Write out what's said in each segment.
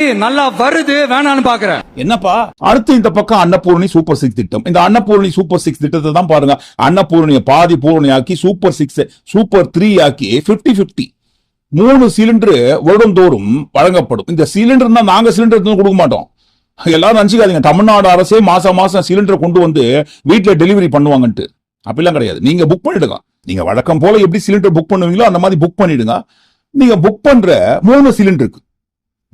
நல்லா வருது வேணான்னு பாக்குறேன். என்னப்பா அடுத்து இந்த பக்கம் அன்னபூரணி சூப்பர் 6 திட்டம். இந்த அன்னபூரணி சூப்பர் 6 திட்டத்தை தான் பாருங்க. அன்னபூரணியை பாதி பூரணி ஆக்கி சூப்பர் 6 சூப்பர் 3 ஆக்கி 50-50 3 சிலிண்டர் வருடந்தோறும் வழங்கப்படும். இந்த சிலிண்டர் தான் நாங்க சிலிண்டர் கொடுக்க மாட்டோம். எல்லாரும் நினைச்சுக்காதீங்க தமிழ்நாடு அரசே மாசம் சிலிண்டரை கொண்டு வந்து வீட்டுல டெலிவரி பண்ணுவாங்கன்ட்டு. அப்படிலாம் கிடையாது. நீங்க புக் பண்ணிடுங்க. நீங்க வழக்கம் போல எப்படி சிலிண்டர் புக் பண்ணுவீங்களோ அந்த மாதிரி புக் பண்ணிடுங்க. நீங்க புக் பண்ற 3 சிலிண்டருக்கு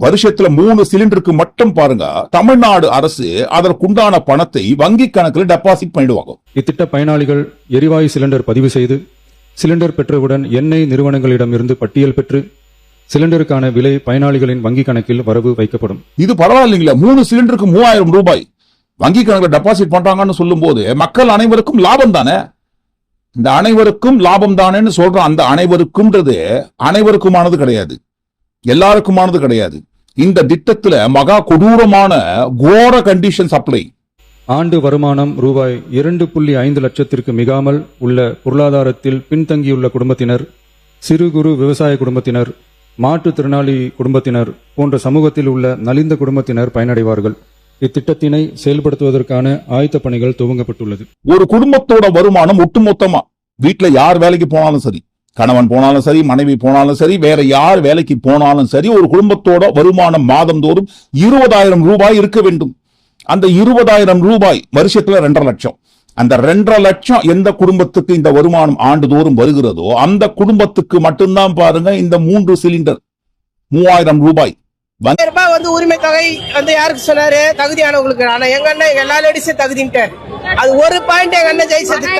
வருஷத்துல 3 சிலிண்டருக்கு மட்டும் பாருங்க தமிழ்நாடு அரசு அதற்குண்டான பணத்தை வங்கி கணக்கில் டெபாசிட் பண்ணிடுவாங்க. இத்திட்ட பயனாளிகள் எரிவாயு சிலிண்டர் பதிவு செய்து சிலிண்டர் பெற்றவுடன் எண்ணெய் நிறுவனங்களிடமிருந்து பட்டியல் பெற்று சிலிண்டருக்கான விலை பயனாளிகளின் வங்கி கணக்கில் வரவு வைக்கப்படும். இது பரவாயில்லைங்களா? 3 சிலிண்டருக்கு 3000 ரூபாய் வங்கி கணக்கில் டெபாசிட் பண்றாங்கன்னு சொல்லும் போது மக்கள் அனைவருக்கும் லாபம் தானே. இந்த அனைவருக்கும் லாபம் தானேன்னு சொல்ற அந்த அனைவருக்கும்ன்றது அனைவருக்குமானது கிடையாது, எல்லாருக்குமானது கிடையாது. இந்த திட்டத்துல மகா கொடூரமான கோர கண்டிஷன் சப்ளை. ஆண்டு வருமானம் ரூபாய் 2.5 லட்சத்திற்கு மிகாமல் உள்ள பொருளாதாரத்தில் பின்தங்கியுள்ள குடும்பத்தினர், சிறு குறு விவசாய குடும்பத்தினர், மாற்றுத்திறனாளி குடும்பத்தினர் போன்ற சமூகத்தில் உள்ள நலிந்த குடும்பத்தினர் பயனடைவார்கள். இத்திட்டத்தினை செயல்படுத்துவதற்கான ஆயத்த பணிகள் துவங்கப்பட்டுள்ளது. ஒரு குடும்பத்தோட வருமானம் ஒட்டுமொத்தமா வீட்டுல யார் வேலைக்கு போனாலும் சரி, கணவன் போனாலும் சரி, மனைவி போனாலும் சரி, வேற யார் வேலைக்கு போனாலும் சரி, ஒரு குடும்பத்தோட வருமானம் மாதந்தோறும் 20,000 ரூபாய் இருக்க வேண்டும். அந்த 20,000 ரூபாய் வருஷத்துல 2.5 லட்சம். அந்த 2.5 லட்சம் எந்த குடும்பத்துக்கு இந்த வருமானம் ஆண்டுதோறும் வருகிறதோ அந்த குடும்பத்துக்கு மட்டும்தான் பாருங்க இந்த 3 சிலிண்டர் 3000 ரூபாய் வந்து உரிமை தொகை வந்து யாருக்கு சொன்னாரு? தகுதியானவங்களுக்கு. ஆனா எங்க அண்ணன் எல்லா லேடிஸும் தகுதின்ட்டார். அது ஒரு பாயிண்ட் எங்க அண்ணன் ஜெயிச்சதுக்கு